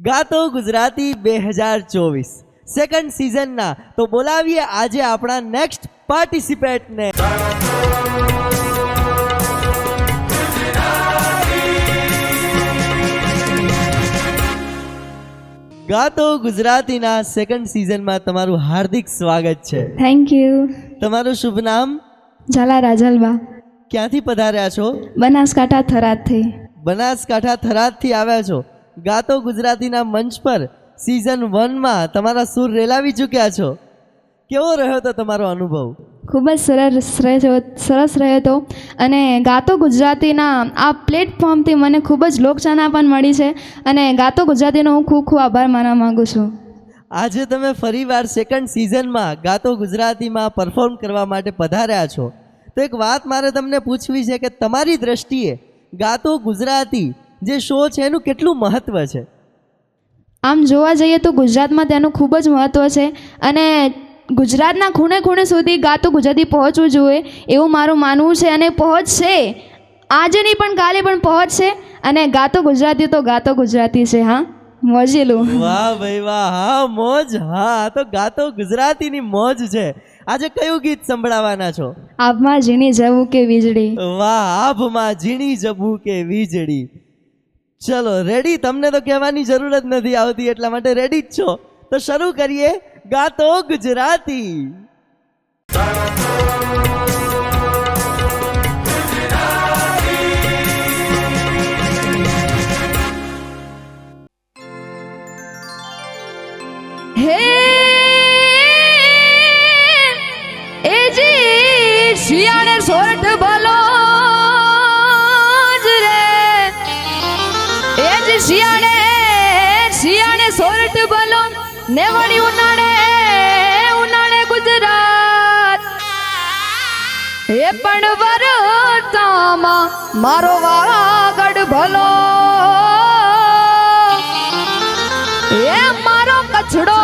ગાતો Gujarati 2024 second સિઝનના તો બોલાવીએ આજે આપણા નેક્સ્ટ પાર્ટિસિપેન્ટને. ગાતો ગુજરાતીના સેકન્ડ સિઝનમાં તમારું હાર્દિક સ્વાગત છે. Thank you. તમારું શુભ નામ? ઝાલા રાજલબા. ક્યાંથી પધાર્યા છો? બનાસકાંઠા થરાદથી. બનાસકાંઠા થરાદથી આવ્યા છો. ગાતો ગુજરાતીના મંચ પર સિઝન 1માં તમારા સૂર રેલાવી ચૂક્યા છો. કેવો રહ્યો હતો તમારો અનુભવ? ખૂબ જ સરસ રહ્યો હતો અને ગાતો ગુજરાતીના આ પ્લેટફોર્મથી મને ખૂબ જ લોકચાહના પણ મળી છે અને ગાતો ગુજરાતીનો હું ખૂબ ખૂબ આભાર માનવા માગું છું. આજે તમે ફરીવાર સેકન્ડ સિઝનમાં ગાતો ગુજરાતીમાં પરફોર્મ કરવા માટે પધાર્યા છો. તો એક વાત મારે તમને પૂછવી છે કે તમારી દ્રષ્ટિએ ગાતો ગુજરાતી જે શો છે એનું કેટલું મહત્ત્વ છે? આમ જોવા જઈએ તો ગુજરાતમાં તેનું ખૂબ જ મહત્ત્વ છે અને ગુજરાતના ખૂણે ખૂણે સુધી ગાતો ગુજરાતી પહોંચવું જોઈએ એવું મારું માનવું છે અને પહોંચશે. આજે નહીં પણ કાલે પણ પહોંચશે અને ગાતો ગુજરાતી તો ગાતો ગુજરાતી છે. હા, મોજેલું. વાહ ભાઈ વાહ. હા મોજ. હા, તો ગાતો ગુજરાતીની મોજ છે. આજે કયું ગીત સંભળાવવાના છો? આભમાં ઝીણી જવું કે વીજળી. વાહ, આભમાં ઝીણી જવું કે વીજળી. ચલો રેડી. તમને તો કહેવાની જરૂર જ નથી આવતી એટલા માટે રેડી જ છો. તો શરૂ કરીએ ગાતો ગુજરાતી. હે એ જી શિયાળે સોરઠ ભલો જ રે. એ જી શિયાળે સોરઠ ભલો ને વળી ઉનાળે ગુજરાત. એ પણ વરતામાં મારો વાગડ ભલો. એ મારો કચડો